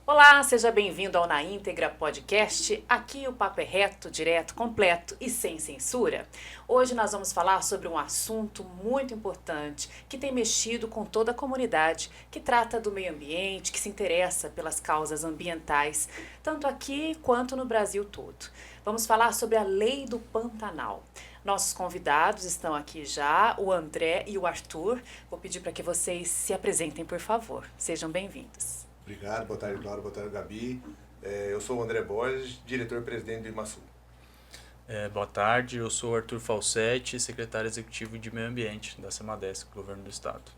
Olá, seja bem-vindo ao Na Íntegra Podcast. Aqui o papo é reto, direto, completo e sem censura. Hoje nós vamos falar sobre um assunto muito importante que tem mexido com toda a comunidade que trata do meio ambiente, que se interessa pelas causas ambientais, tanto aqui quanto no Brasil todo. Vamos falar sobre a Lei do Pantanal. Nossos convidados estão aqui já, o André e o Arthur. Vou pedir para que vocês se apresentem, por favor. Sejam bem-vindos. Obrigado, boa tarde, Laura, boa tarde, Gabi. Eu sou o André Borges, diretor-presidente do IMASU. Boa tarde, eu sou o Arthur Falsetti, secretário executivo de Meio Ambiente da Semadesc, Governo do Estado.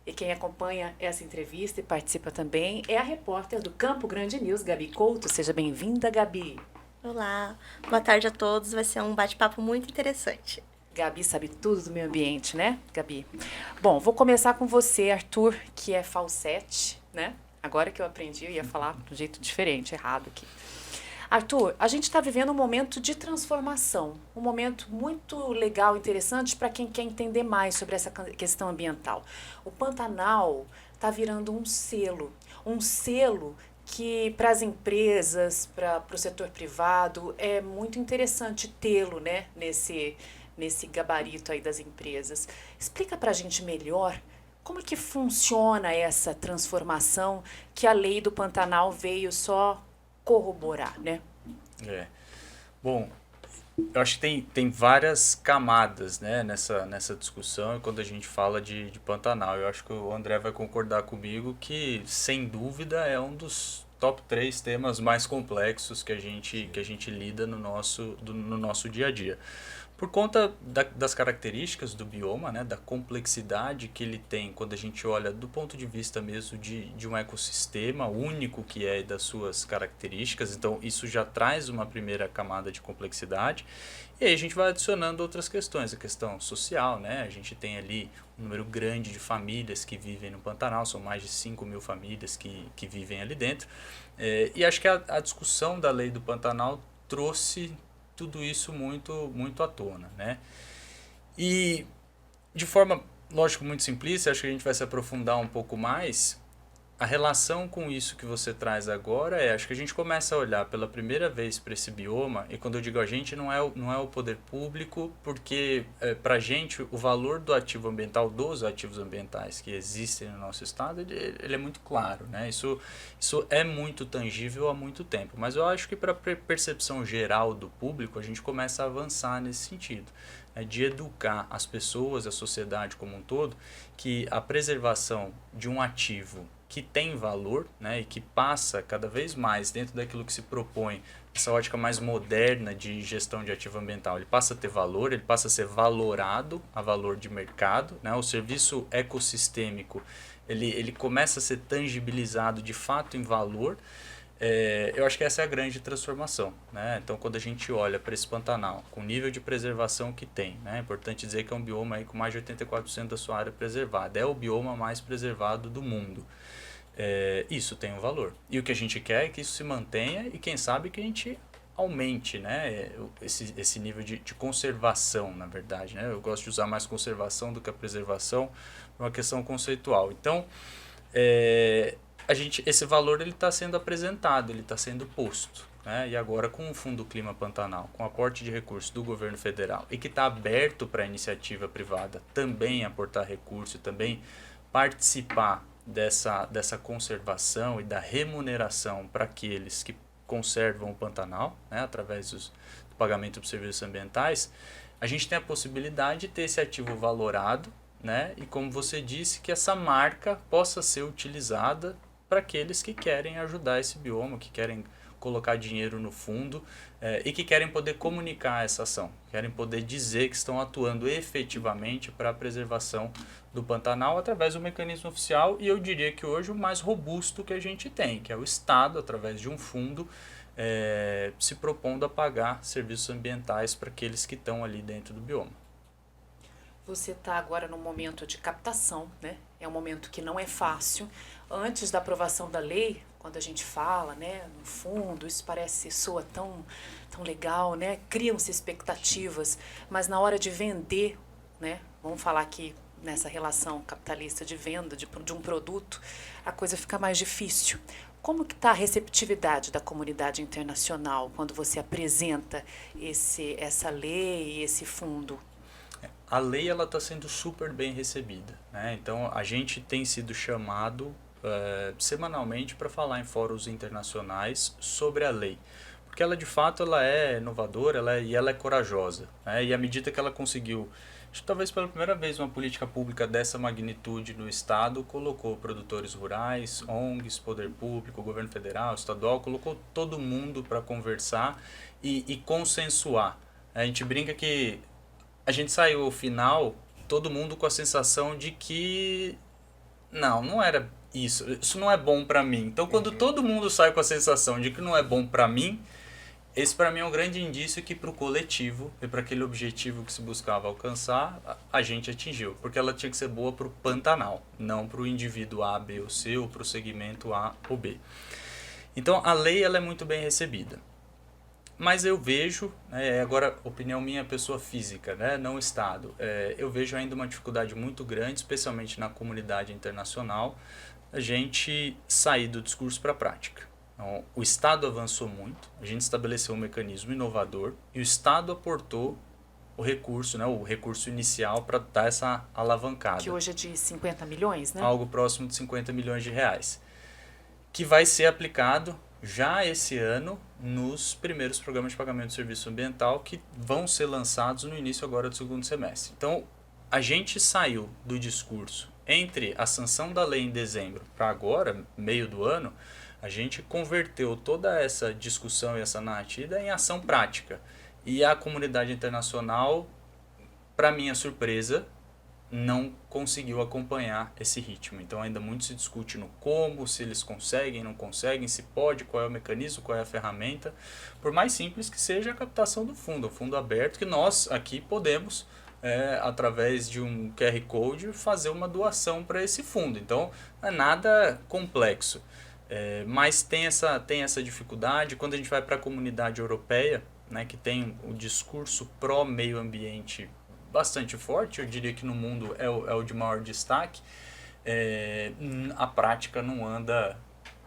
E quem acompanha essa entrevista e participa também é a repórter do Campo Grande News, Gabi Couto. Seja bem-vinda, Gabi. Olá, boa tarde a todos, vai ser um bate-papo muito interessante. Gabi sabe tudo do meio ambiente, né, Gabi? Bom, vou começar com você, Arthur, que é falsete, né? Agora que eu aprendi, eu ia falar de um jeito diferente, errado aqui. Arthur, a gente está vivendo um momento de transformação, um momento muito legal, interessante para quem quer entender mais sobre essa questão ambiental. O Pantanal está virando um selo que para as empresas, para o setor privado, é muito interessante tê-lo, né, nesse gabarito aí das empresas. Explica para a gente melhor como é que funciona essa transformação que a Lei do Pantanal veio só corroborar, né? Bom, eu acho que tem várias camadas, né, nessa discussão quando a gente fala de Pantanal. Eu acho que o André vai concordar comigo que, sem dúvida, é um dos top 3 temas mais complexos que a gente lida no nosso dia a dia. Por conta das características do bioma, né, da complexidade que ele tem quando a gente olha do ponto de vista mesmo de um ecossistema único que é das suas características, então isso já traz uma primeira camada de complexidade, e aí a gente vai adicionando outras questões, a questão social, né, a gente tem ali um número grande de famílias que vivem no Pantanal, são mais de 5.000 famílias que vivem ali dentro, e acho que a discussão da Lei do Pantanal trouxe tudo isso muito à tona, né? E de forma, lógico, muito simplista, acho que a gente vai se aprofundar um pouco mais. A relação com isso que você traz agora acho que a gente começa a olhar pela primeira vez para esse bioma, e quando eu digo a gente, não é o poder público, porque para a gente o valor do ativo ambiental, dos ativos ambientais que existem no nosso estado, ele é muito claro, né? Isso é muito tangível há muito tempo, mas eu acho que para a percepção geral do público, a gente começa a avançar nesse sentido, de educar as pessoas, a sociedade como um todo, que a preservação de um ativo que tem valor, né, e que passa cada vez mais dentro daquilo que se propõe, essa ótica mais moderna de gestão de ativo ambiental, ele passa a ter valor, ele passa a ser valorado a valor de mercado, né, o serviço ecossistêmico ele começa a ser tangibilizado de fato em valor. Eu acho que essa é a grande transformação, né? Então, quando a gente olha para esse Pantanal, com o nível de preservação que tem, né? É importante dizer que é um bioma aí com mais de 84% da sua área preservada, é o bioma mais preservado do mundo. Isso tem um valor. E o que a gente quer é que isso se mantenha e, quem sabe, que a gente aumente, né? Esse nível de conservação, na verdade, né? Eu gosto de usar mais conservação do que a preservação, por uma questão conceitual. Então, esse valor está sendo apresentado, ele está sendo posto, né? E agora com o Fundo Clima Pantanal, com aporte de recursos do governo federal e que está aberto para a iniciativa privada também aportar recurso, também participar dessa conservação e da remuneração para aqueles que conservam o Pantanal, né, através do pagamento por serviços ambientais, a gente tem a possibilidade de ter esse ativo valorado, né, e como você disse, que essa marca possa ser utilizada para aqueles que querem ajudar esse bioma, que querem colocar dinheiro no fundo e que querem poder comunicar essa ação, querem poder dizer que estão atuando efetivamente para a preservação do Pantanal através do mecanismo oficial, e eu diria que hoje o mais robusto que a gente tem, que é o Estado, através de um fundo, se propondo a pagar serviços ambientais para aqueles que estão ali dentro do bioma. Você está agora num momento de captação, né? É um momento que não é fácil. Antes da aprovação da lei, quando a gente fala, né, no fundo, isso soa tão legal, né? Criam-se expectativas, mas na hora de vender, né? Vamos falar aqui nessa relação capitalista de venda de um produto, a coisa fica mais difícil. Como que está a receptividade da comunidade internacional quando você apresenta essa lei e esse fundo? A lei ela está sendo super bem recebida, né? Então a gente tem sido chamado semanalmente para falar em fóruns internacionais sobre a lei, porque ela de fato ela é inovadora, ela é corajosa, né? E à medida que ela conseguiu, acho que talvez pela primeira vez uma política pública dessa magnitude no estado, colocou produtores rurais, ONGs, poder público, governo federal, estadual, colocou todo mundo para conversar e consensuar. A gente brinca que a gente saiu ao final, todo mundo com a sensação de que não era isso não é bom para mim. Então quando todo mundo sai com a sensação de que não é bom para mim, esse para mim é um grande indício que para o coletivo e para aquele objetivo que se buscava alcançar, a gente atingiu. Porque ela tinha que ser boa para o Pantanal, não para o indivíduo A, B ou C ou para o segmento A ou B. Então a lei ela é muito bem recebida. Mas eu vejo, agora opinião minha, pessoa física, né, não Estado, eu vejo ainda uma dificuldade muito grande, especialmente na comunidade internacional, a gente sair do discurso para a prática. Então, o Estado avançou muito, a gente estabeleceu um mecanismo inovador e o Estado aportou o recurso, né, o recurso inicial para dar essa alavancada. Que hoje é de 50 milhões, né? Algo próximo de 50 milhões de reais, que vai ser aplicado já esse ano nos primeiros programas de pagamento de serviço ambiental que vão ser lançados no início agora do segundo semestre. Então, a gente saiu do discurso entre a sanção da lei em dezembro para agora, meio do ano, a gente converteu toda essa discussão e essa narrativa em ação prática. E a comunidade internacional, para minha surpresa, não conseguiu acompanhar esse ritmo. Então ainda muito se discute no como, se eles conseguem, não conseguem, se pode, qual é o mecanismo, qual é a ferramenta. Por mais simples que seja a captação do fundo, o fundo aberto, que nós aqui podemos, através de um QR Code, fazer uma doação para esse fundo. Então não é nada complexo. Mas tem essa dificuldade. Quando a gente vai para a comunidade europeia, né, que tem o discurso pró-meio ambiente bastante forte, eu diria que no mundo é o de maior destaque, a prática não anda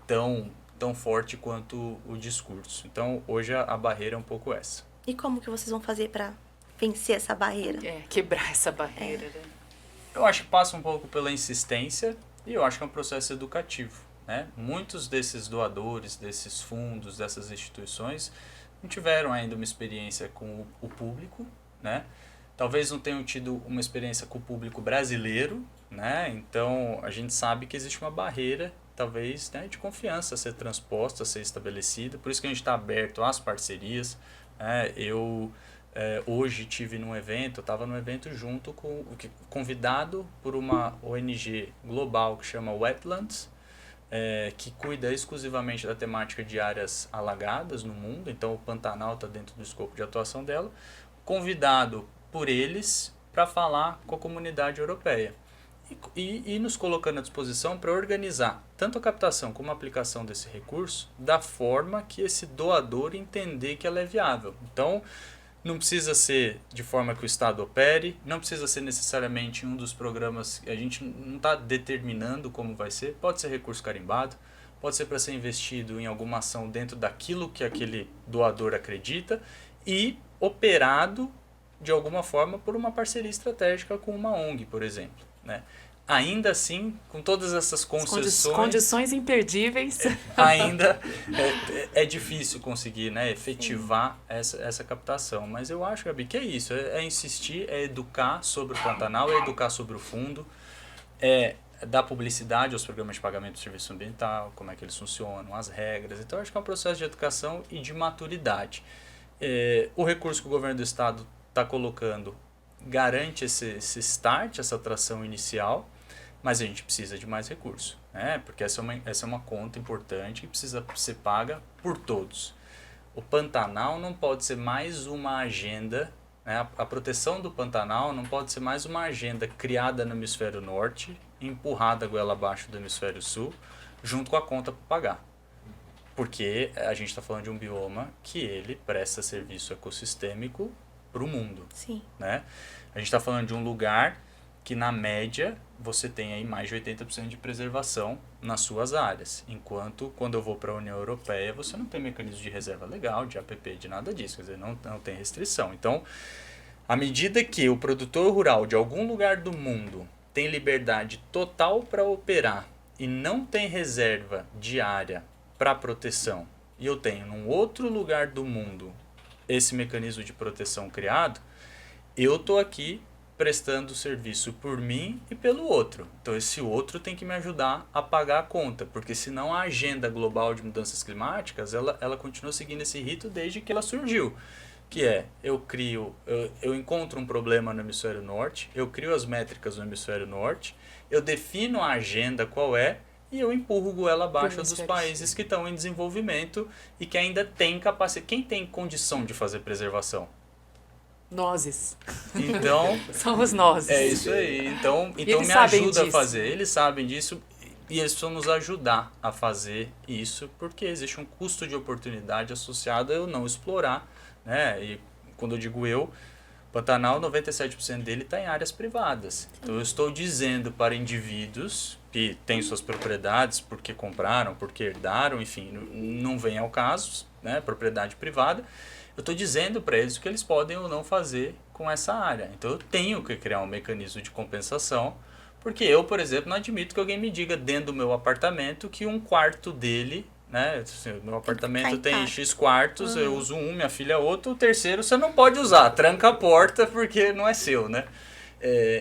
tão forte quanto o discurso. Então, hoje a barreira é um pouco essa. E como que vocês vão fazer para vencer essa barreira? Quebrar essa barreira. Né? Eu acho que passa um pouco pela insistência e eu acho que é um processo educativo. Né? Muitos desses doadores, desses fundos, dessas instituições, não tiveram ainda uma experiência com o público, né? Talvez não tenham tido uma experiência com o público brasileiro, né? Então a gente sabe que existe uma barreira, talvez, né, de confiança a ser transposta, a ser estabelecida. Por isso que a gente está aberto às parcerias. Né? Eu hoje estive num evento, estava num evento junto convidado por uma ONG global que chama Wetlands, que cuida exclusivamente da temática de áreas alagadas no mundo. Então o Pantanal está dentro do escopo de atuação dela. Convidado por eles para falar com a comunidade europeia e nos colocando à disposição para organizar tanto a captação como a aplicação desse recurso da forma que esse doador entender que ela é viável. Então, não precisa ser de forma que o Estado opere, não precisa ser necessariamente um dos programas, a gente não está determinando como vai ser, pode ser recurso carimbado, pode ser para ser investido em alguma ação dentro daquilo que aquele doador acredita e operado de alguma forma por uma parceria estratégica com uma ONG, por exemplo. Né? Ainda assim, com todas essas concessões... Condições imperdíveis. Ainda é difícil conseguir, né, efetivar essa captação. Mas eu acho, Gabi, que é isso. É insistir, é educar sobre o Pantanal, é educar sobre o fundo, é dar publicidade aos programas de pagamento de serviço ambiental, como é que eles funcionam, as regras. Então, eu acho que é um processo de educação e de maturidade. O recurso que o governo do Estado está colocando garante esse start, essa tração inicial, mas a gente precisa de mais recurso, né? Porque essa é uma conta importante que precisa ser paga por todos. O Pantanal não pode ser mais uma agenda, né? A proteção do Pantanal não pode ser mais uma agenda criada no hemisfério norte, empurrada goela abaixo do hemisfério sul, junto com a conta para pagar. Porque a gente está falando de um bioma que ele presta serviço ecossistêmico para o mundo. Sim. Né? A gente está falando de um lugar que, na média, você tem aí mais de 80% de preservação nas suas áreas. Enquanto, quando eu vou para a União Europeia, você não tem mecanismo de reserva legal, de APP, de nada disso. Quer dizer, não tem restrição. Então, à medida que o produtor rural de algum lugar do mundo tem liberdade total para operar e não tem reserva de área para proteção, e eu tenho num outro lugar do mundo esse mecanismo de proteção criado, eu estou aqui prestando serviço por mim e pelo outro. Então esse outro tem que me ajudar a pagar a conta, porque senão a agenda global de mudanças climáticas, ela continua seguindo esse rito desde que ela surgiu. Que é, eu encontro um problema no hemisfério norte, eu crio as métricas no hemisfério norte, eu defino a agenda qual é, e eu empurro goela abaixo dos países que estão em desenvolvimento e que ainda têm capacidade. Quem tem condição de fazer preservação? Nozes. Então, somos nós. É isso aí. Então me ajuda a fazer. Eles sabem disso e eles precisam nos ajudar a fazer isso, porque existe um custo de oportunidade associado a eu não explorar, né? E quando eu digo Pantanal, 97% dele está em áreas privadas. Então eu estou dizendo para indivíduos que têm suas propriedades porque compraram, porque herdaram, enfim, não vem ao caso, né? Propriedade privada. Eu estou dizendo para eles o que eles podem ou não fazer com essa área. Então eu tenho que criar um mecanismo de compensação, porque eu, por exemplo, não admito que alguém me diga dentro do meu apartamento que um quarto dele, né? Assim, meu apartamento tem X quartos, eu uso um, minha filha outro, o terceiro você não pode usar, tranca a porta porque não é seu, né?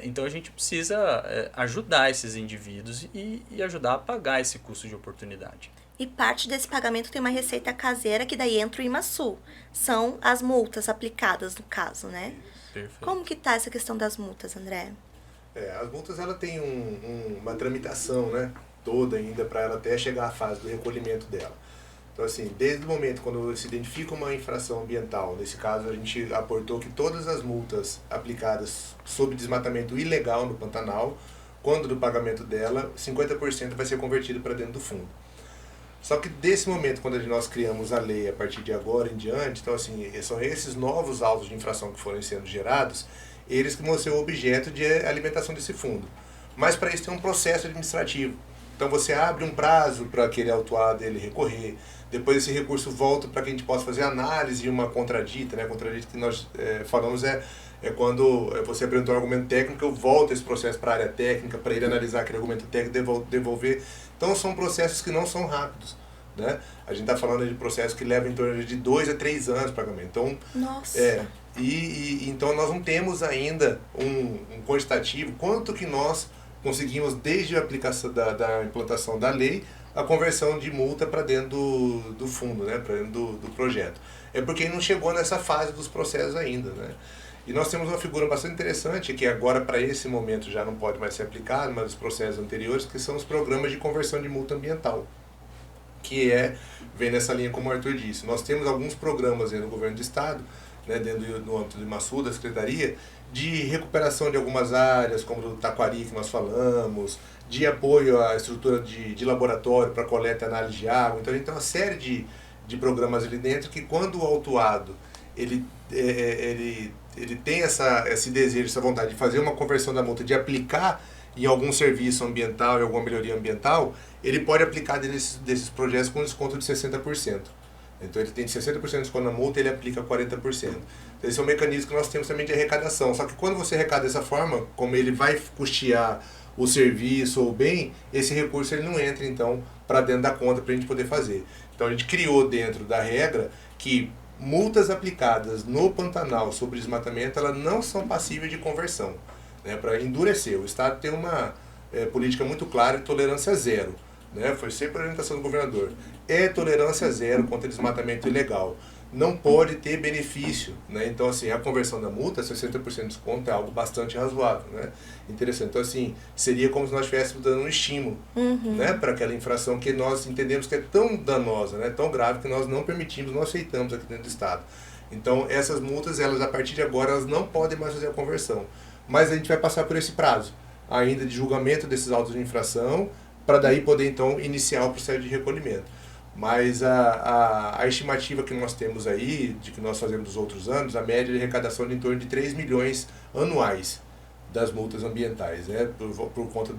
Então a gente precisa ajudar esses indivíduos e ajudar a pagar esse custo de oportunidade. E parte desse pagamento tem uma receita caseira que daí entra o IMASU. São as multas aplicadas no caso, né? Perfeito. Como que tá essa questão das multas, André? As multas ela tem uma tramitação, né, toda ainda para ela até chegar à fase do recolhimento dela. Então assim, desde o momento quando se identifica uma infração ambiental, nesse caso a gente aportou que todas as multas aplicadas sob desmatamento ilegal no Pantanal, quando do pagamento dela, 50% vai ser convertido para dentro do fundo. Só que desse momento, quando nós criamos a lei a partir de agora em diante, então assim, são esses novos autos de infração que foram sendo gerados, eles que vão ser o objeto de alimentação desse fundo. Mas para isso tem um processo administrativo. Então você abre um prazo para aquele autuado ele recorrer, depois esse recurso volta para que a gente possa fazer análise de uma contradita, né? A contradita que nós falamos é quando você apresentou um argumento técnico, eu volto esse processo para a área técnica, para ele analisar aquele argumento técnico e devolver. Então são processos que não são rápidos, né? A gente está falando de processos que levam em torno de 2 a 3 anos para pagamento. Então, nossa! Então nós não temos ainda um quantitativo, quanto que nós conseguimos desde a aplicação da implantação da lei, a conversão de multa para dentro do fundo, né? Para dentro do projeto. É porque não chegou nessa fase dos processos ainda, né? E nós temos uma figura bastante interessante, que agora para esse momento já não pode mais ser aplicado, mas os processos anteriores, que são os programas de conversão de multa ambiental, que vem nessa linha como o Arthur disse. Nós temos alguns programas no governo do estado, né, dentro do âmbito do IMASU, da Secretaria, de recuperação de algumas áreas, como do Taquari que nós falamos, de apoio à estrutura de laboratório para coleta e análise de água. Então a gente tem uma série de programas ali dentro que quando o autuado ele tem esse desejo, essa vontade de fazer uma conversão da multa, de aplicar em algum serviço ambiental, em alguma melhoria ambiental, ele pode aplicar desses projetos com desconto de 60%. Então ele tem 60% de desconto na multa e ele aplica 40%. Então, esse é um mecanismo que nós temos também de arrecadação. Só que quando você arrecada dessa forma, como ele vai custear o serviço ou o bem, esse recurso ele não entra então para dentro da conta para a gente poder fazer. Então a gente criou dentro da regra que multas aplicadas no Pantanal sobre desmatamento, elas não são passíveis de conversão, né, para endurecer. O Estado tem uma política muito clara de tolerância zero, né, foi sempre a orientação do governador. É tolerância zero contra desmatamento ilegal. Não pode ter benefício, né? Então, assim, a conversão da multa, 60% de desconto, é algo bastante razoável, né? Interessante. Então, assim, seria como se nós estivéssemos dando um estímulo, né? Para aquela infração que nós entendemos que é tão danosa, né? Tão grave, que nós não permitimos, não aceitamos aqui dentro do Estado. Então, essas multas, elas, a partir de agora, elas não podem mais fazer a conversão. Mas a gente vai passar por esse prazo, ainda de julgamento desses autos de infração, para daí poder, então, iniciar o processo de recolhimento. Mas a estimativa que nós temos aí, de que nós fazemos nos outros anos, a média de arrecadação é de em torno de 3 milhões anuais das multas ambientais, né, por conta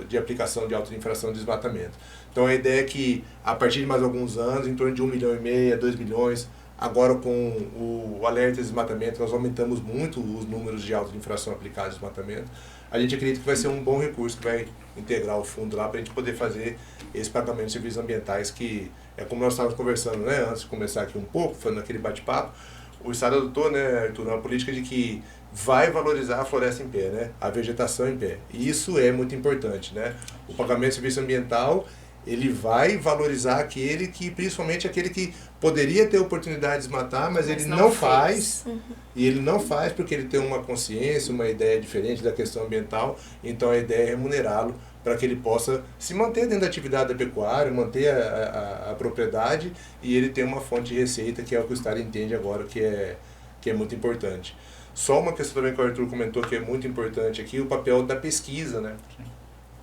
de aplicação de auto de infração de desmatamento. Então a ideia é que a partir de mais alguns anos, em torno de 1,5 milhão, 2 milhões, agora com o alerta de desmatamento, nós aumentamos muito os números de auto de infração aplicados de desmatamento. A gente acredita que vai ser um bom recurso que vai integrar o fundo lá para a gente poder fazer esse pagamento de serviços ambientais que é como nós estávamos conversando, né, antes de começar aqui um pouco, falando aquele bate-papo. O Estado adotou, né, Arthur, uma política de que vai valorizar a floresta em pé, né, a vegetação em pé. E isso é muito importante, né? O pagamento de serviço ambiental, ele vai valorizar principalmente aquele que poderia ter oportunidade de desmatar, mas ele não faz. E ele não faz porque ele tem uma consciência, uma ideia diferente da questão ambiental. Então a ideia é remunerá-lo para que ele possa se manter dentro da atividade da pecuária, manter a propriedade e ele ter uma fonte de receita, que é o que o Estado entende agora que é muito importante. Só uma questão também que o Arthur comentou que é muito importante aqui, o papel da pesquisa, né,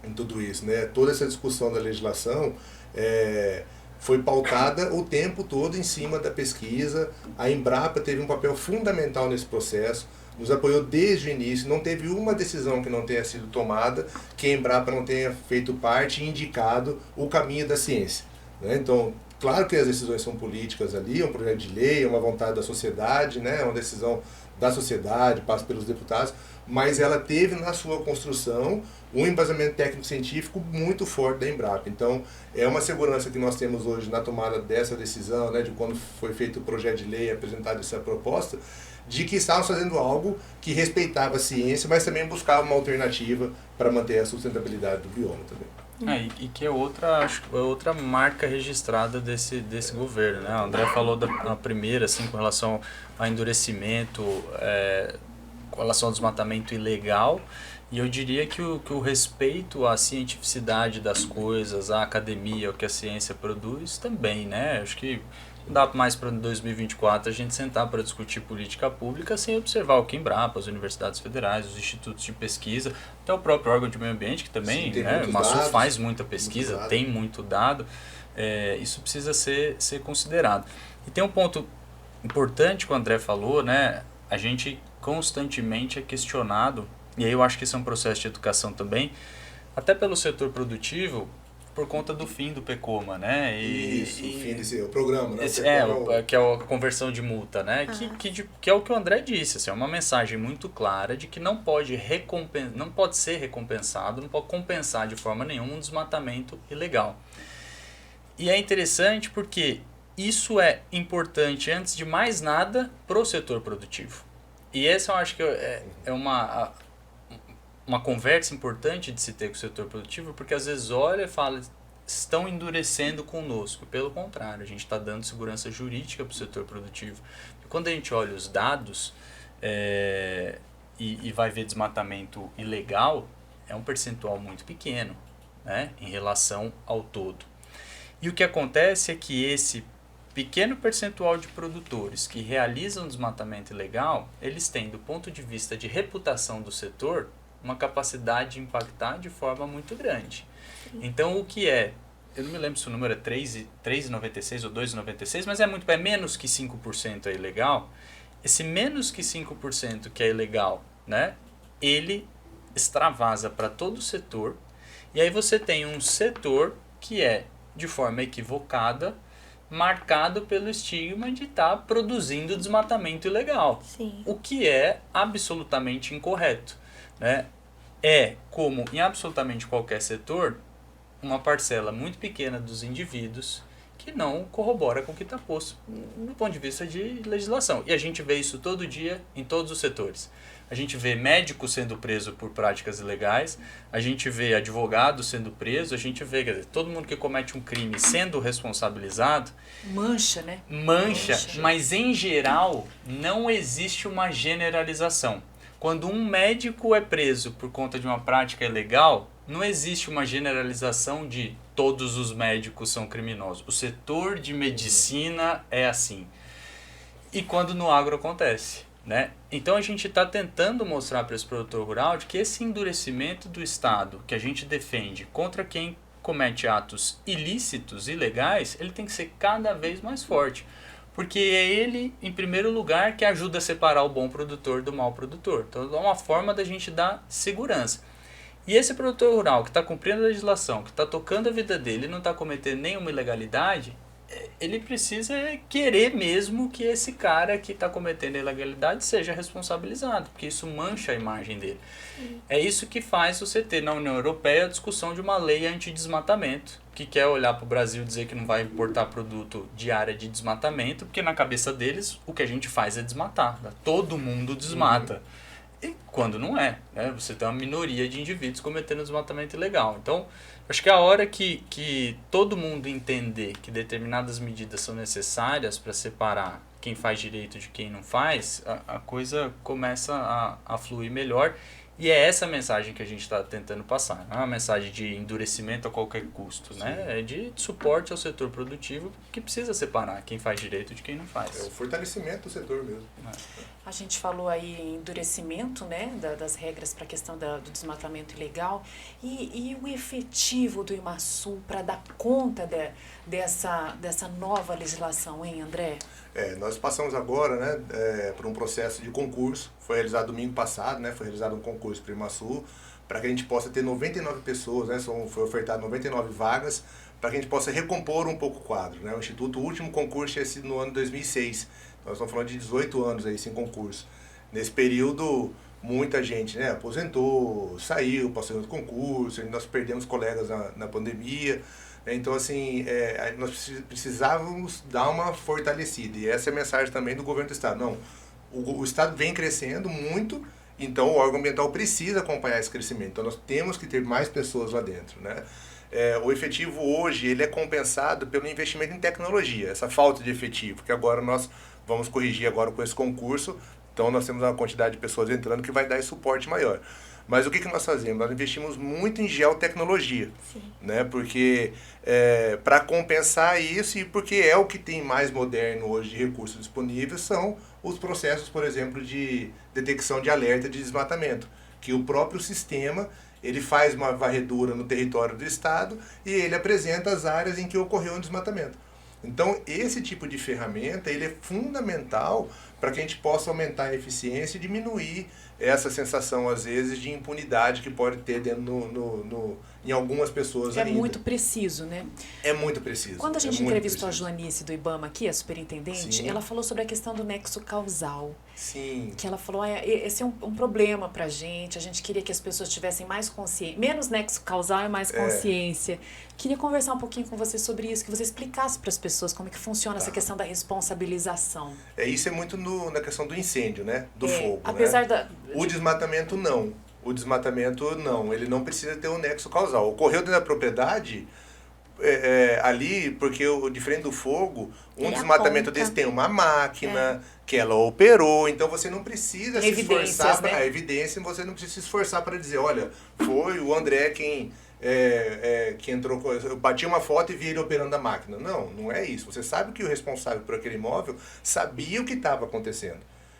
em tudo isso, né? Toda essa discussão da legislação foi pautada o tempo todo em cima da pesquisa. A Embrapa teve um papel fundamental nesse processo, nos apoiou desde o início, não teve uma decisão que não tenha sido tomada, que a Embrapa não tenha feito parte e indicado o caminho da ciência, né? Então, claro que as decisões são políticas ali, é um projeto de lei, é uma vontade da sociedade, né? É uma decisão da sociedade, passa pelos deputados, mas ela teve na sua construção um embasamento técnico-científico muito forte da Embrapa. Então, é uma segurança que nós temos hoje na tomada dessa decisão, né, de quando foi feito o projeto de lei e apresentado essa proposta, de que estávamos fazendo algo que respeitava a ciência, mas também buscava uma alternativa para manter a sustentabilidade do bioma também. E que é outra marca registrada desse governo, né? O André falou da primeira, assim, com relação ao endurecimento, com relação ao desmatamento ilegal, e eu diria que o respeito à cientificidade das coisas, à academia, ao que a ciência produz também, né? Acho que não dá mais para 2024 a gente sentar para discutir política pública sem observar o que Embrapa, as universidades federais, os institutos de pesquisa, até o próprio órgão de meio ambiente, que também, né, o Masu faz muita pesquisa, tem muito dado, isso precisa ser considerado. E tem um ponto importante que o André falou, né, a gente constantemente é questionado, e aí eu acho que isso é um processo de educação também, até pelo setor produtivo, por conta do fim do PECOMA, né? O fim desse o programa, né? Que é a conversão de multa, né? Que é o que o André disse, assim, é uma mensagem muito clara de que não pode ser recompensado, não pode compensar de forma nenhuma um desmatamento ilegal. E é interessante porque isso é importante, antes de mais nada, para o setor produtivo. E essa eu acho que é uma conversa importante de se ter com o setor produtivo, porque às vezes olha e fala, estão endurecendo conosco. Pelo contrário, a gente está dando segurança jurídica para o setor produtivo. E quando a gente olha os dados e vai ver desmatamento ilegal, é um percentual muito pequeno, né, em relação ao todo. E o que acontece é que esse pequeno percentual de produtores que realizam desmatamento ilegal, eles têm, do ponto de vista de reputação do setor, uma capacidade de impactar de forma muito grande. Então, o que é? Eu não me lembro se o número é 3,96 ou 2,96, mas é menos que 5% é ilegal. Esse menos que 5% que é ilegal, né, ele extravasa para todo o setor, e aí você tem um setor que é, de forma equivocada, marcado pelo estigma de estar produzindo desmatamento ilegal. Sim. O que é absolutamente incorreto, né? É, como em absolutamente qualquer setor, uma parcela muito pequena dos indivíduos que não corrobora com o que está posto do ponto de vista de legislação. E a gente vê isso todo dia em todos os setores. A gente vê médico sendo preso por práticas ilegais, a gente vê advogado sendo preso, a gente vê, quer dizer, todo mundo que comete um crime sendo responsabilizado. Mancha, né? Mancha, mas em geral não existe uma generalização. Quando um médico é preso por conta de uma prática ilegal, não existe uma generalização de todos os médicos são criminosos. O setor de medicina é assim. E quando no agro acontece, né? Então a gente está tentando mostrar para esse produtor rural de que esse endurecimento do Estado que a gente defende contra quem comete atos ilícitos, ilegais, ele tem que ser cada vez mais forte. Porque é ele, em primeiro lugar, que ajuda a separar o bom produtor do mau produtor. Então é uma forma da gente dar segurança. E esse produtor rural que está cumprindo a legislação, que está tocando a vida dele e não está cometendo nenhuma ilegalidade, ele precisa querer mesmo que esse cara que está cometendo ilegalidade seja responsabilizado, porque isso mancha a imagem dele. É isso que faz você ter na União Europeia a discussão de uma lei anti-desmatamento, que quer olhar para o Brasil e dizer que não vai importar produto de área de desmatamento, porque na cabeça deles o que a gente faz é desmatar. Né? Todo mundo desmata. E quando não é, né? Você tem uma minoria de indivíduos cometendo desmatamento ilegal. Então, acho que a hora que todo mundo entender que determinadas medidas são necessárias para separar quem faz direito de quem não faz, a coisa começa a fluir melhor. E é essa mensagem que a gente está tentando passar. Não é uma mensagem de endurecimento a qualquer custo, né? É de suporte ao setor produtivo que precisa separar quem faz direito de quem não faz. É o fortalecimento do setor mesmo. A gente falou aí em endurecimento, né, das regras para a questão do desmatamento ilegal e o efetivo do IMASU para dar conta dessa nova legislação, hein, André? Nós passamos agora, né, por um processo de concurso, foi realizado domingo passado, né, foi realizado um concurso para o IMASU, para que a gente possa ter 99 pessoas, né, foi ofertado 99 vagas, para que a gente possa recompor um pouco o quadro. Né? O último concurso tinha sido no ano 2006, nós estamos falando de 18 anos aí sem concurso. Nesse período, muita gente, né, aposentou, saiu, passou em outro concurso, nós perdemos colegas na pandemia. Então, assim, nós precisávamos dar uma fortalecida. E essa é a mensagem também do governo do Estado. Não, o Estado vem crescendo muito, então o órgão ambiental precisa acompanhar esse crescimento. Então, nós temos que ter mais pessoas lá dentro, né? O efetivo hoje, ele é compensado pelo investimento em tecnologia, essa falta de efetivo, que agora nós vamos corrigir agora com esse concurso. Então, nós temos uma quantidade de pessoas entrando que vai dar esse suporte maior. Mas o que nós fazemos? Nós investimos muito em geotecnologia, né? Porque para compensar isso e porque é o que tem mais moderno hoje de recursos disponíveis são os processos, por exemplo, de detecção de alerta de desmatamento, que o próprio sistema ele faz uma varredura no território do estado e ele apresenta as áreas em que ocorreu um desmatamento. Então, esse tipo de ferramenta ele é fundamental para que a gente possa aumentar a eficiência e diminuir essa sensação, às vezes, de impunidade que pode ter dentro em algumas pessoas ainda. É muito preciso, né? É muito preciso. Quando a gente entrevistou a Joanice do IBAMA aqui, a superintendente, Sim. ela falou sobre a questão do nexo causal. Sim. Que ela falou, esse é um problema pra gente, a gente queria que as pessoas tivessem mais consciência, menos nexo causal e mais consciência. Queria conversar um pouquinho com você sobre isso, que você explicasse para as pessoas como é que funciona essa questão da responsabilização. Isso é muito na questão do incêndio, né? Do fogo, apesar né? O desmatamento não. O desmatamento não. Ele não precisa ter um nexo causal. Ocorreu dentro da propriedade ali, porque diferente do fogo, um desmatamento desse tem uma máquina que ela operou, então você não precisa se esforçar para a evidência, você não precisa se esforçar para dizer, olha, foi o André quem entrou, eu bati uma foto e vi ele operando a máquina. Não, não é isso. Você sabe que o responsável por aquele imóvel sabia o que estava acontecendo.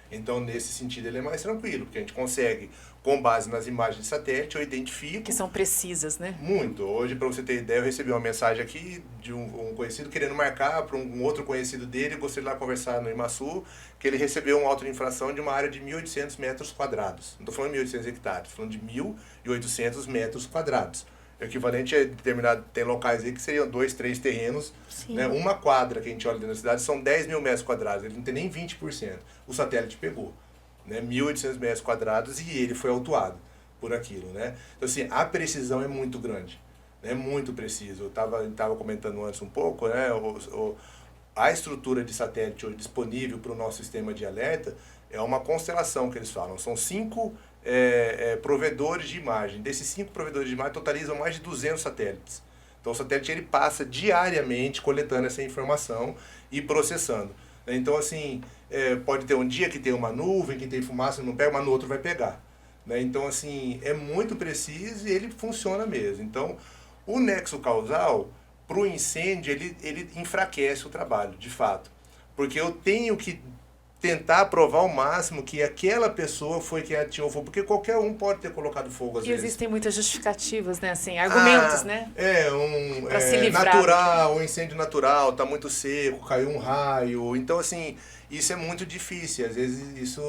Então, nesse sentido, ele é mais tranquilo, porque a gente consegue, com base nas imagens de satélite, eu identifico... Que são precisas, né? Muito. Hoje, para você ter ideia, eu recebi uma mensagem aqui de um conhecido querendo marcar para um outro conhecido dele, gostaria de lá conversar no IMASU, que ele recebeu um auto de infração de uma área de 1.800 metros quadrados. Não estou falando de 1.800 hectares, estou falando de 1.800 metros quadrados. O equivalente é determinado, tem locais aí que seriam 2, 3 terrenos, né? Uma quadra que a gente olha dentro da cidade são 10 mil metros quadrados, ele não tem nem 20%. O satélite pegou, né? 1.800 metros quadrados e ele foi autuado por aquilo, né? Então, assim, a precisão é muito grande, é muito preciso. Eu estava comentando antes um pouco, né? A estrutura de satélite hoje disponível para o nosso sistema de alerta é uma constelação que eles falam, são 5 provedores de imagem. Desses 5 provedores de imagem totalizam mais de 200 satélites. Então o satélite ele passa diariamente coletando essa informação e processando. Então assim, pode ter um dia que tem uma nuvem, que tem fumaça, não pega, mas no outro vai pegar. Então assim, é muito preciso e ele funciona mesmo. Então o nexo causal, para o incêndio, ele enfraquece o trabalho, de fato. Porque eu tenho que tentar provar ao máximo que aquela pessoa foi quem atirou fogo, porque qualquer um pode ter colocado fogo às E vezes. existem muitas justificativas, né? Assim, argumentos, né? Pra se livrar natural, um incêndio natural, tá muito seco, caiu um raio. Então, assim, isso é muito difícil. Às vezes isso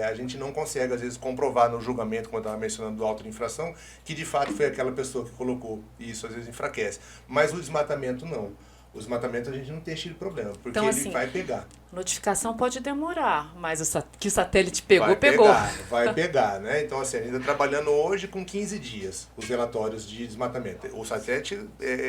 a gente não consegue, às vezes, comprovar no julgamento, quando eu estava mencionando do auto de infração, que de fato foi aquela pessoa que colocou. E isso às vezes enfraquece. Mas o desmatamento não. O desmatamento a gente não tem esse problema, porque Então, ele assim, vai pegar. Notificação pode demorar, mas que o satélite pegou, Vai pegou. Vai pegar, né? Então, assim, a gente está trabalhando hoje com 15 dias os relatórios de desmatamento. O satélite,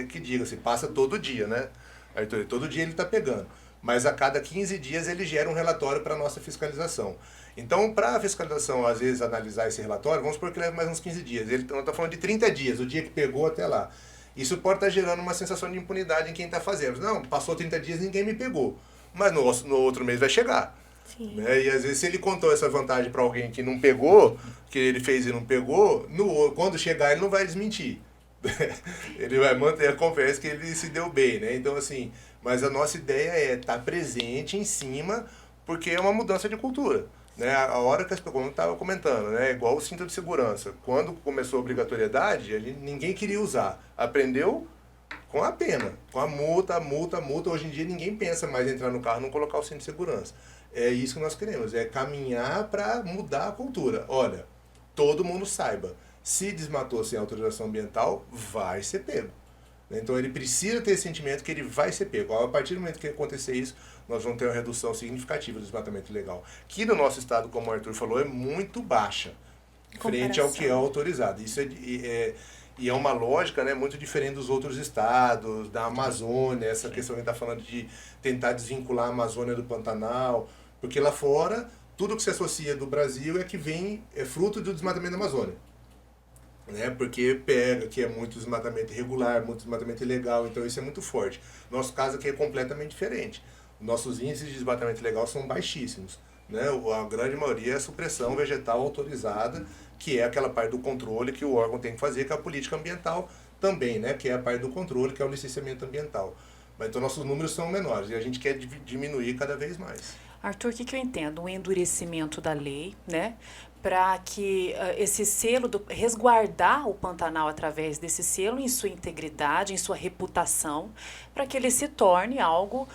que diga-se, passa todo dia, né? Arthur, todo dia ele está pegando. Mas a cada 15 dias ele gera um relatório para a nossa fiscalização. Então, para a fiscalização, às vezes, analisar esse relatório, vamos supor que leva mais uns 15 dias. Ele está falando de 30 dias, o dia que pegou até lá. Isso pode estar gerando uma sensação de impunidade em quem está fazendo. Não, passou 30 dias e ninguém me pegou. Mas no outro mês vai chegar. Né? E às vezes se ele contou essa vantagem para alguém que não pegou, que ele fez e não pegou, quando chegar ele não vai desmentir. Ele vai manter a conversa que ele se deu bem, né? Então, assim, mas a nossa ideia é estar presente em cima, porque é uma mudança de cultura. Né? A hora que as pessoas, como eu estava comentando, né? Igual o cinto de segurança. Quando começou a obrigatoriedade, ninguém queria usar. Aprendeu com a pena, com a multa. Hoje em dia ninguém pensa mais em entrar no carro e não colocar o cinto de segurança. É isso que nós queremos, é caminhar para mudar a cultura. Olha, todo mundo saiba, se desmatou sem autorização ambiental, vai ser pego. Então ele precisa ter esse sentimento que ele vai ser pego. A partir do momento que acontecer isso, nós vamos ter uma redução significativa do desmatamento ilegal. Que no nosso estado, como o Arthur falou, é muito baixa, frente ao que é autorizado. Isso e é uma lógica, né, muito diferente dos outros estados, da Amazônia, essa questão que a gente está falando de tentar desvincular a Amazônia do Pantanal, porque lá fora, tudo que se associa do Brasil é fruto do desmatamento da Amazônia. Né? Porque pega que é muito desmatamento irregular, muito desmatamento ilegal, então isso é muito forte. Nosso caso aqui é completamente diferente. Nossos índices de desmatamento ilegal são baixíssimos. Né? A grande maioria é supressão vegetal autorizada, que é aquela parte do controle que o órgão tem que fazer, que é a política ambiental também, né? Que é a parte do controle, que é o licenciamento ambiental. Mas então nossos números são menores e a gente quer diminuir cada vez mais. Arthur, o que eu entendo? O endurecimento da lei, né? Para que esse selo, resguardar o Pantanal através desse selo em sua integridade, em sua reputação, para que ele se torne algo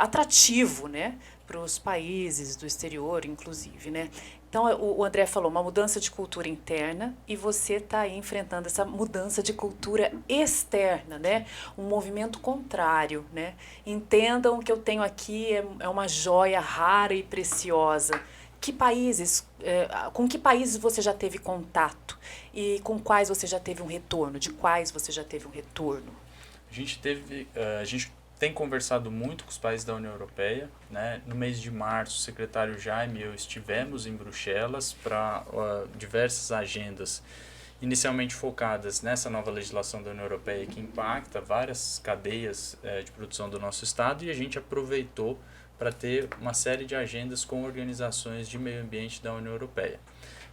atrativo, né? Para os países do exterior, inclusive, né? Então, o André falou, uma mudança de cultura interna, e você está aí enfrentando essa mudança de cultura externa, né? Um movimento contrário, né? Entendam que eu tenho aqui é uma joia rara e preciosa. Com que países você já teve contato? E com quais você já teve um retorno? De quais você já teve um retorno? A gente tem conversado muito com os países da União Europeia, né? No mês de março, o secretário Jaime e eu estivemos em Bruxelas para diversas agendas, inicialmente focadas nessa nova legislação da União Europeia que impacta várias cadeias de produção do nosso estado, e a gente aproveitou para ter uma série de agendas com organizações de meio ambiente da União Europeia.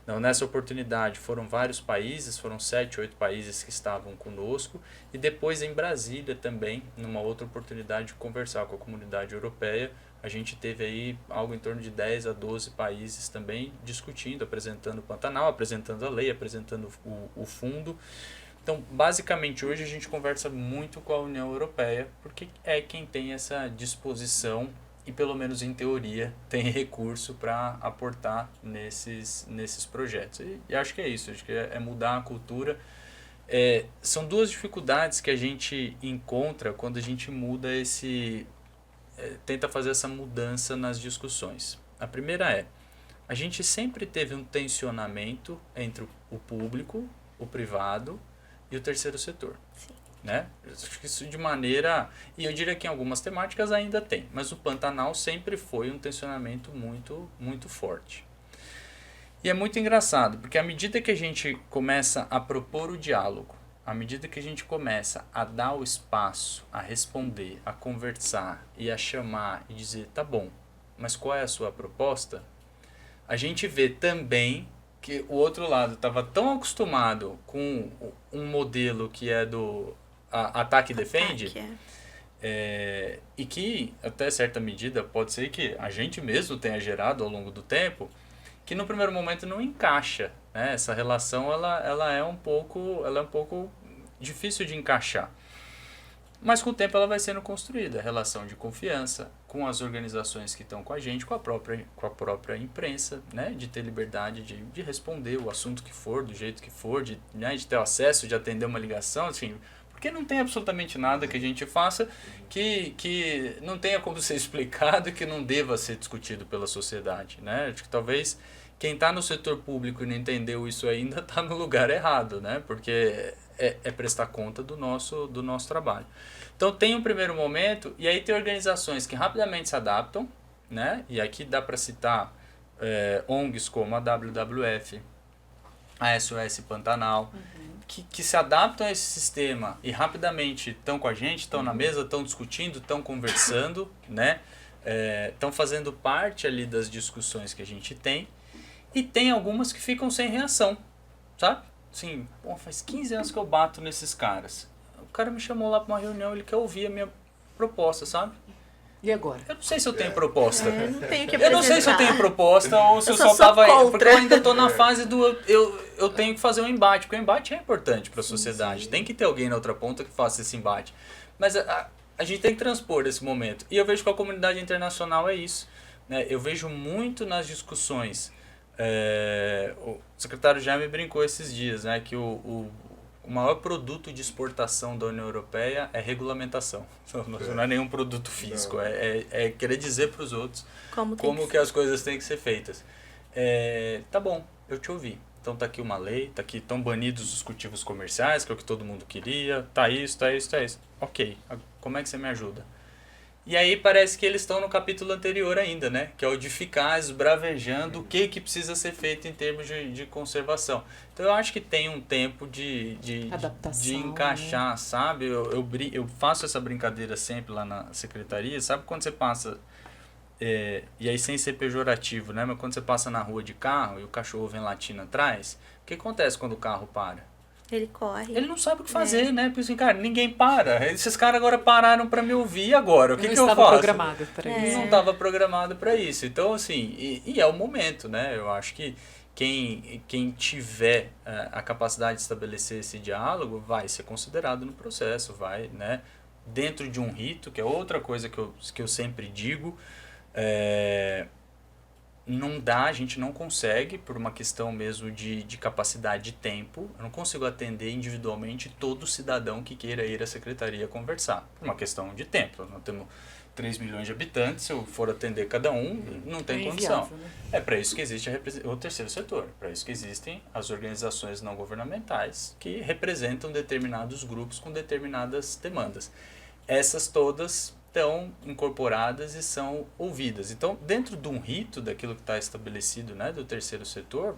Então, nessa oportunidade foram vários países, foram 7, 8 países que estavam conosco, e depois em Brasília também, numa outra oportunidade de conversar com a comunidade europeia, a gente teve aí algo em torno de 10 a 12 países também discutindo, apresentando o Pantanal, apresentando a lei, apresentando o fundo. Então, basicamente, hoje a gente conversa muito com a União Europeia, porque é quem tem essa disposição e, pelo menos em teoria, tem recurso para aportar nesses projetos. E acho que é isso, acho que é mudar a cultura. São duas dificuldades que a gente encontra quando a gente muda tenta fazer essa mudança nas discussões. A primeira a gente sempre teve um tensionamento entre o público, o privado e o terceiro setor. Sim. Né? Acho que isso de maneira, e eu diria que em algumas temáticas ainda tem, mas o Pantanal sempre foi um tensionamento muito, muito forte. E é muito engraçado, porque à medida que a gente começa a propor o diálogo, à medida que a gente começa a dar o espaço, a responder, a conversar e a chamar e dizer, tá bom, mas qual é a sua proposta? A gente vê também que o outro lado estava tão acostumado com um modelo que é do ataque e defende, E que, até certa medida, pode ser que a gente mesmo tenha gerado ao longo do tempo, que no primeiro momento não encaixa, né? Essa relação ela é um pouco difícil de encaixar. Mas com o tempo ela vai sendo construída, a relação de confiança com as organizações que estão com a gente, com a própria imprensa, né? De ter liberdade de responder o assunto que for, do jeito que for, de ter acesso, de atender uma ligação, assim, porque não tem absolutamente nada que a gente faça que não tenha como ser explicado e que não deva ser discutido pela sociedade, né? Acho que talvez quem está no setor público e não entendeu isso ainda está no lugar errado, né? Porque é prestar conta do nosso trabalho. Então tem um primeiro momento, e aí tem organizações que rapidamente se adaptam, né? E aqui dá para citar ONGs como a WWF, a SOS Pantanal, que se adaptam a esse sistema e rapidamente estão com a gente, estão na mesa, estão discutindo, estão conversando, né? Estão fazendo parte ali das discussões que a gente tem. E tem algumas que ficam sem reação, sabe? Assim, faz 15 anos que eu bato nesses caras. O cara me chamou lá para uma reunião, ele quer ouvir a minha proposta, sabe? E agora? Eu não sei se eu tenho proposta. Não tenho que Eu não sei se eu tenho proposta ou se eu só tava... Porque eu ainda tô na fase do... Eu tenho que fazer um embate, porque o embate é importante para a sociedade. Sim. Tem que ter alguém na outra ponta que faça esse embate. Mas a gente tem que transpor esse momento. E eu vejo que a comunidade internacional é isso, né? Eu vejo muito nas discussões... o secretário Jaime brincou esses dias, né, que o maior produto de exportação da União Europeia é regulamentação. Não é nenhum produto físico, é querer dizer para os outros como que as coisas têm que ser feitas. Tá bom, eu te ouvi. Então tá aqui uma lei, tá aqui, estão banidos os cultivos comerciais, que é o que todo mundo queria, tá isso. Ok, como é que você me ajuda? E aí parece que eles estão no capítulo anterior ainda, né? Que é o de ficar esbravejando o que precisa ser feito em termos de conservação. Então eu acho que tem um tempo de encaixar, né? Sabe? Eu faço essa brincadeira sempre lá na secretaria. Sabe quando você passa, e aí sem ser pejorativo, né? Mas quando você passa na rua de carro e o cachorro vem latindo atrás, o que acontece quando o carro para? Ele corre. Ele não sabe o que fazer, né? Porque assim, cara, ninguém para. Esses caras agora pararam para me ouvir agora. O que eu faço? Não estava programado para isso. Não estava programado para isso. Então, assim, e é o momento, né? Eu acho que quem tiver a capacidade de estabelecer esse diálogo vai ser considerado no processo, vai, né? Dentro de um rito, que é outra coisa que eu sempre digo, não dá, a gente não consegue, por uma questão mesmo de capacidade de tempo, eu não consigo atender individualmente todo cidadão que queira ir à secretaria conversar, por uma questão de tempo. Nós temos 3 milhões de habitantes, se eu for atender cada um, não tem condição. Inviável, né? É para isso que existe o terceiro setor, para isso que existem as organizações não governamentais que representam determinados grupos com determinadas demandas. Essas todas estão incorporadas e são ouvidas. Então, dentro de um rito daquilo que está estabelecido, né, do terceiro setor,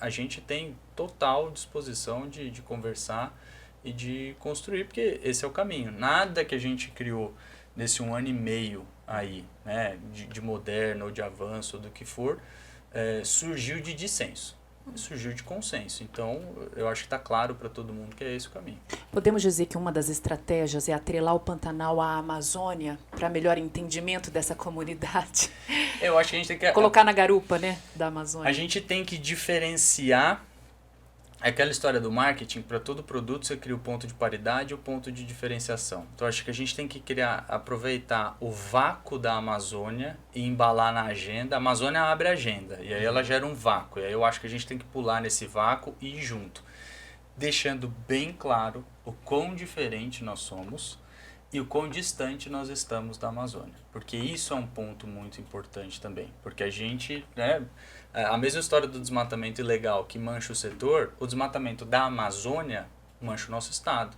a gente tem total disposição de conversar e de construir, porque esse é o caminho. Nada que a gente criou nesse 1 ano e meio aí, né, de moderno ou de avanço ou do que for, surgiu de dissenso. Surgiu de consenso. Então, eu acho que está claro para todo mundo que é esse o caminho. Podemos dizer que uma das estratégias é atrelar o Pantanal à Amazônia para melhor entendimento dessa comunidade? Eu acho que a gente tem que... Colocar na garupa, né, da Amazônia. A gente tem que diferenciar aquela história do marketing. Para todo produto você cria o ponto de paridade e o ponto de diferenciação. Então, acho que a gente tem que aproveitar o vácuo da Amazônia e embalar na agenda. A Amazônia abre a agenda e aí ela gera um vácuo. E aí eu acho que a gente tem que pular nesse vácuo e ir junto, deixando bem claro o quão diferente nós somos e o quão distante nós estamos da Amazônia. Porque isso é um ponto muito importante também. Porque a gente, né, a mesma história do desmatamento ilegal que mancha o setor, o desmatamento da Amazônia mancha o nosso estado.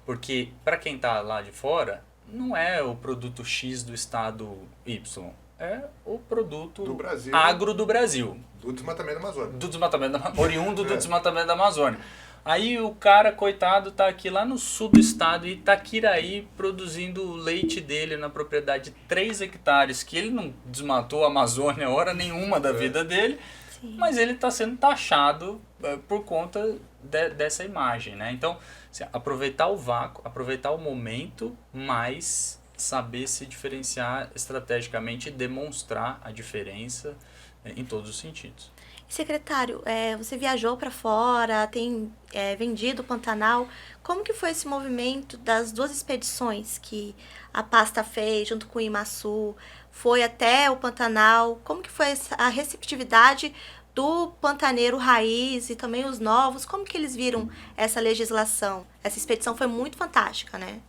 Porque para quem está lá de fora, não é o produto X do estado Y. É o produto do Brasil, agro do Brasil. Do desmatamento da Amazônia. Oriundo do desmatamento da Amazônia. Aí o cara, coitado, tá aqui lá no sul do estado, Itaquiraí, produzindo o leite dele na propriedade de 3 hectares, que ele não desmatou a Amazônia hora nenhuma da vida dele, sim, mas ele está sendo taxado por conta dessa imagem, né? Então, assim, aproveitar o vácuo, aproveitar o momento, mas saber se diferenciar estrategicamente e demonstrar a diferença em todos os sentidos. Secretário, você viajou para fora, tem vendido o Pantanal. Como que foi esse movimento das 2 expedições que a pasta fez junto com o IMASU? Foi até o Pantanal? Como que foi a receptividade do pantaneiro raiz e também os novos? Como que eles viram essa legislação? Essa expedição foi muito fantástica, né?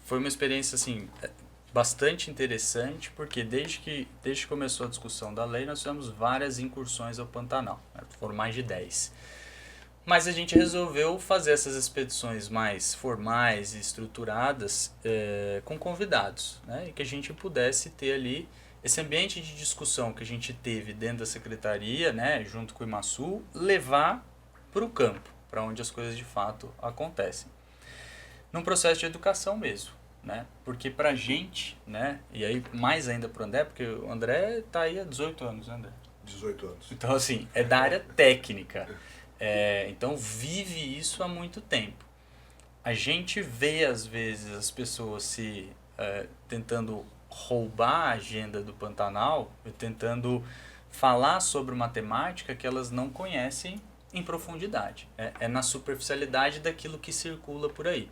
Foi uma experiência, assim, bastante interessante, porque desde que começou a discussão da lei, nós tivemos várias incursões ao Pantanal, né? Foram mais de 10. Mas a gente resolveu fazer essas expedições mais formais e estruturadas com convidados, né? E que a gente pudesse ter ali esse ambiente de discussão que a gente teve dentro da secretaria, né, junto com o IMASU, levar para o campo, para onde as coisas de fato acontecem. Num processo de educação mesmo. Né? Porque pra gente, né? E aí mais ainda pro André, porque o André tá aí há 18 anos, né, André? 18 anos. Então, assim, é da área técnica. Então, vive isso há muito tempo. A gente vê, às vezes, as pessoas tentando roubar a agenda do Pantanal, tentando falar sobre uma temática que elas não conhecem em profundidade. É na superficialidade daquilo que circula por aí.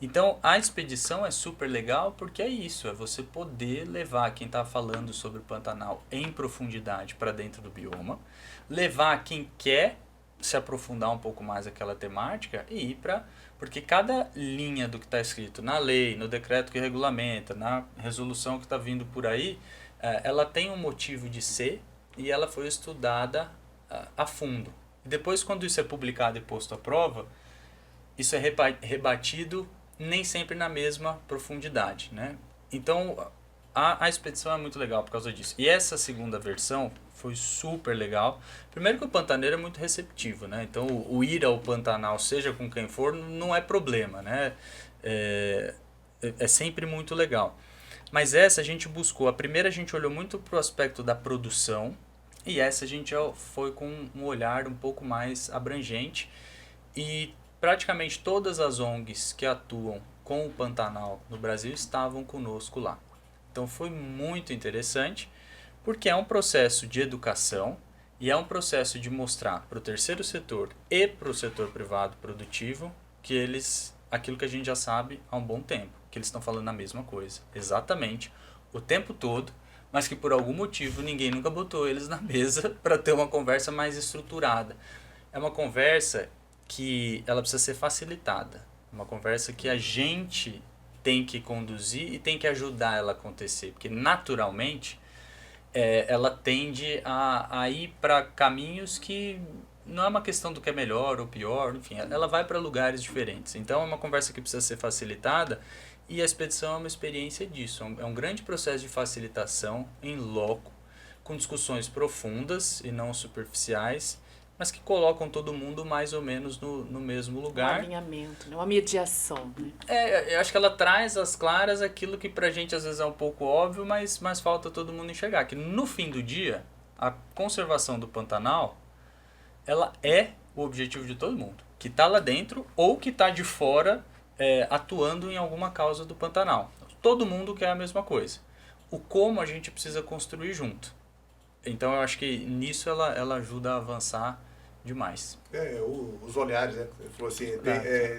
Então, a expedição é super legal porque é isso, é você poder levar quem está falando sobre o Pantanal em profundidade para dentro do bioma, levar quem quer se aprofundar um pouco mais naquela temática e ir para... Porque cada linha do que está escrito na lei, no decreto que regulamenta, na resolução que está vindo por aí, ela tem um motivo de ser e ela foi estudada a fundo. E depois, quando isso é publicado e posto à prova, isso é rebatido nem sempre na mesma profundidade, né? Então, a expedição é muito legal por causa disso. E essa segunda versão foi super legal. Primeiro que o pantaneiro é muito receptivo, né? Então, o ir ao Pantanal, seja com quem for, não é problema, né? É sempre muito legal. Mas essa a gente buscou. A primeira a gente olhou muito para o aspecto da produção. E essa a gente foi com um olhar um pouco mais abrangente. E praticamente todas as ONGs que atuam com o Pantanal no Brasil estavam conosco lá. Então foi muito interessante, porque é um processo de educação e é um processo de mostrar para o terceiro setor e para o setor privado produtivo que aquilo que a gente já sabe há um bom tempo, que eles estão falando a mesma coisa, exatamente, o tempo todo, mas que por algum motivo ninguém nunca botou eles na mesa para ter uma conversa mais estruturada. É uma conversa que ela precisa ser facilitada. Uma conversa que a gente tem que conduzir e tem que ajudar ela a acontecer. Porque, naturalmente, ela tende a ir para caminhos que não é uma questão do que é melhor ou pior, enfim, ela vai para lugares diferentes. Então, é uma conversa que precisa ser facilitada e a expedição é uma experiência disso. É um grande processo de facilitação em loco, com discussões profundas e não superficiais, mas que colocam todo mundo mais ou menos no mesmo lugar. Um alinhamento, né? Uma mediação. Né? Eu acho que ela traz às claras aquilo que pra gente às vezes é um pouco óbvio, mas falta todo mundo enxergar. Que no fim do dia, a conservação do Pantanal, ela é o objetivo de todo mundo. Que está lá dentro ou que está de fora atuando em alguma causa do Pantanal. Todo mundo quer a mesma coisa. O como a gente precisa construir junto. Então eu acho que nisso ela ajuda a avançar demais. Os olhares, né? Ele falou assim,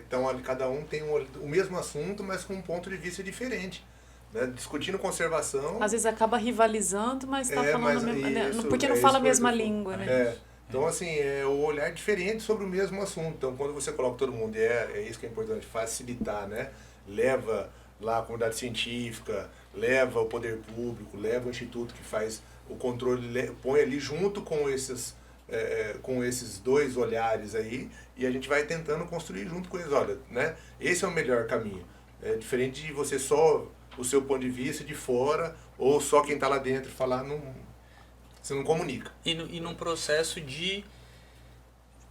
então cada um tem o mesmo assunto, mas com um ponto de vista diferente. Né? Discutindo conservação... Às vezes acaba rivalizando, mas está falando porque não fala a mesma língua, né? Então, assim, é o olhar diferente sobre o mesmo assunto. Então, quando você coloca todo mundo, é isso que é importante, facilitar, né? Leva lá a comunidade científica, leva o poder público, leva o instituto que faz o controle, põe ali junto com esses dois olhares aí, e a gente vai tentando construir junto com eles. Olha, né? Esse é o melhor caminho. É diferente de você só o seu ponto de vista de fora, ou só quem está lá dentro falar, você não comunica. E num processo de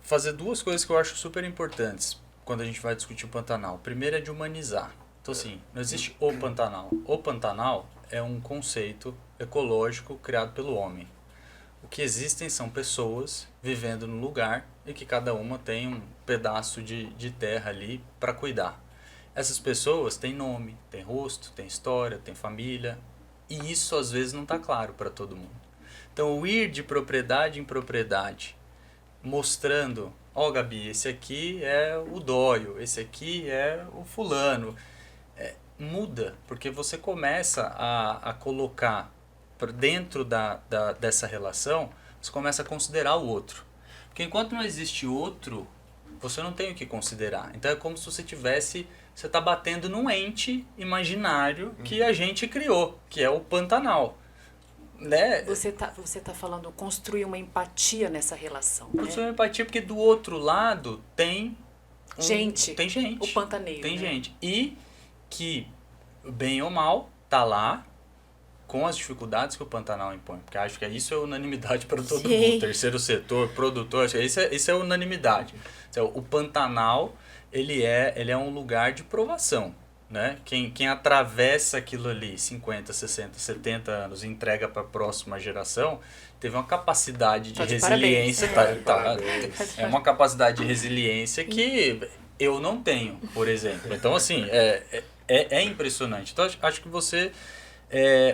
fazer duas coisas que eu acho super importantes quando a gente vai discutir o Pantanal. Primeiro é de humanizar. Então, assim, não existe o Pantanal. O Pantanal é um conceito ecológico criado pelo homem. que existem são pessoas vivendo no lugar e que cada uma tem um pedaço de terra ali para cuidar. Essas pessoas têm nome, têm rosto, têm história, têm família, e isso às vezes não está claro para todo mundo. Então, o ir de propriedade em propriedade, mostrando, ó, Gabi, esse aqui é o Dóio, esse aqui é o fulano, muda, porque você começa a colocar dentro dessa relação, você começa a considerar o outro. Porque enquanto não existe outro, você não tem o que considerar. Então é como se você está batendo num ente imaginário que a gente criou, que é o Pantanal. Né? Você tá falando construir uma empatia nessa relação. Construir uma empatia porque do outro lado tem gente. Tem gente. O pantaneiro. Tem né? gente. E que, bem ou mal, tá lá com as dificuldades que o Pantanal impõe. Porque acho que isso é unanimidade para todo mundo. Terceiro setor, produtor, isso é unanimidade. Então, o Pantanal, ele é um lugar de provação. Né? Quem atravessa aquilo ali 50, 60, 70 anos e entrega para a próxima geração, teve uma capacidade de resiliência. É uma capacidade de resiliência que eu não tenho, por exemplo. Então, assim, é impressionante. Então, acho que você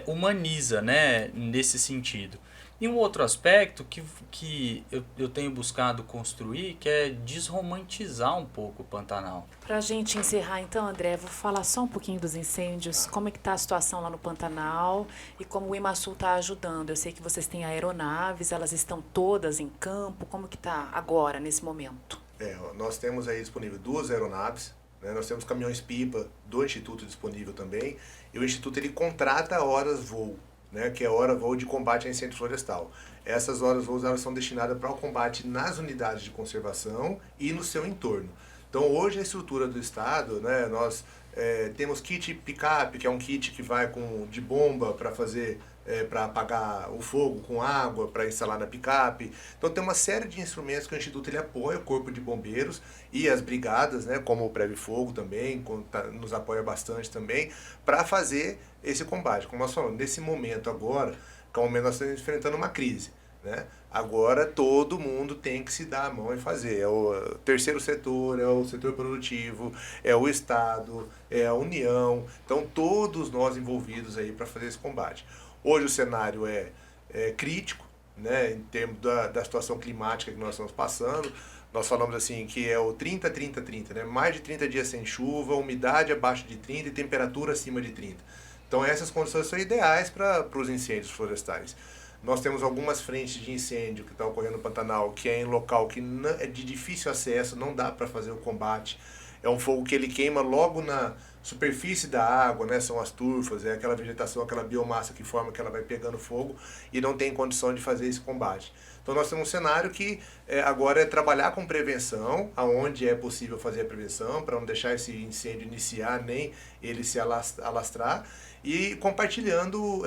humaniza, né, nesse sentido. E um outro aspecto que eu tenho buscado construir, que é desromantizar um pouco o Pantanal. Pra gente encerrar então, André, vou falar só um pouquinho dos incêndios, como é que tá a situação lá no Pantanal e como o IMASUL está ajudando. Eu sei que vocês têm aeronaves, elas estão todas em campo, como que tá agora, nesse momento? Nós temos aí disponível 2 aeronaves, né? Nós temos caminhões-pipa do Instituto disponível também, e o Instituto ele contrata horas-voo, né, que é hora-voo de combate a incêndio florestal. Essas horas-voo elas são destinadas para o combate nas unidades de conservação e no seu entorno. Então, hoje, a estrutura do Estado, né, nós temos kit picape, que é um kit que vai de bomba para fazer, para apagar o fogo com água, para instalar na picape. Então, tem uma série de instrumentos que o Instituto ele apoia, o Corpo de Bombeiros e as brigadas, né, como o Preve Fogo também, nos apoia bastante também, para fazer esse combate. Como nós falamos, nesse momento agora, que é o momento nós estamos enfrentando uma crise, né? Agora todo mundo tem que se dar a mão e fazer. É o terceiro setor, é o setor produtivo, é o Estado, é a União. Então todos nós envolvidos aí para fazer esse combate. Hoje o cenário é crítico, né, em termos da situação climática que nós estamos passando. Nós falamos assim que é o 30-30-30, né? Mais de 30 dias sem chuva, umidade abaixo de 30 e temperatura acima de 30. Então essas condições são ideais para os incêndios florestais. Nós temos algumas frentes de incêndio que estão ocorrendo no Pantanal, que é em local que é de difícil acesso, não dá para fazer o combate. É um fogo que ele queima logo na superfície da água, né? São as turfas, é aquela vegetação, aquela biomassa que forma que ela vai pegando fogo e não tem condição de fazer esse combate. Então nós temos um cenário que agora é trabalhar com prevenção, aonde é possível fazer a prevenção, para não deixar esse incêndio iniciar, nem ele se alastrar, e compartilhando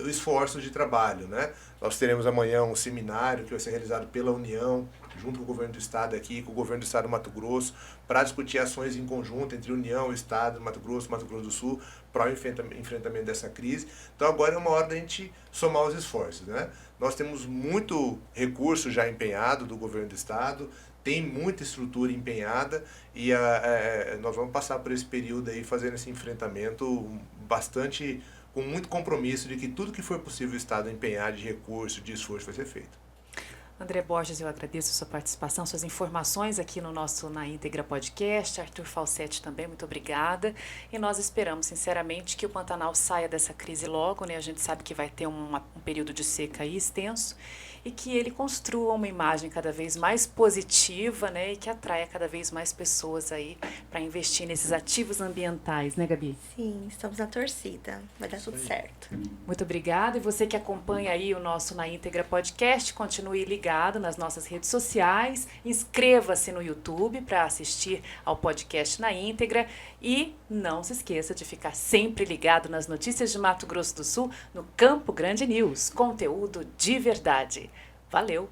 o esforço de trabalho, né? Nós teremos amanhã um seminário que vai ser realizado pela União, junto com o governo do Estado aqui, com o governo do Estado do Mato Grosso, para discutir ações em conjunto entre União, Estado, Mato Grosso do Sul, para o enfrentamento dessa crise. Então agora é uma hora da gente somar os esforços, né? Nós temos muito recurso já empenhado do governo do Estado, tem muita estrutura empenhada e nós vamos passar por esse período aí fazendo esse enfrentamento bastante, com muito compromisso de que tudo que for possível o Estado empenhar de recurso, de esforço vai ser feito. André Borges, eu agradeço a sua participação, suas informações aqui no nosso Na Íntegra Podcast. Arthur Falsetti também, muito obrigada. E nós esperamos, sinceramente, que o Pantanal saia dessa crise logo, né? A gente sabe que vai ter um período de seca aí extenso e que ele construa uma imagem cada vez mais positiva, né? E que atraia cada vez mais pessoas aí para investir nesses ativos ambientais, né, Gabi? Sim, estamos na torcida. Vai dar tudo certo. Muito obrigada. E você que acompanha aí o nosso Na Íntegra Podcast, continue ligado nas nossas redes sociais, inscreva-se no YouTube para assistir ao podcast Na Íntegra e não se esqueça de ficar sempre ligado nas notícias de Mato Grosso do Sul no Campo Grande News, conteúdo de verdade. Valeu!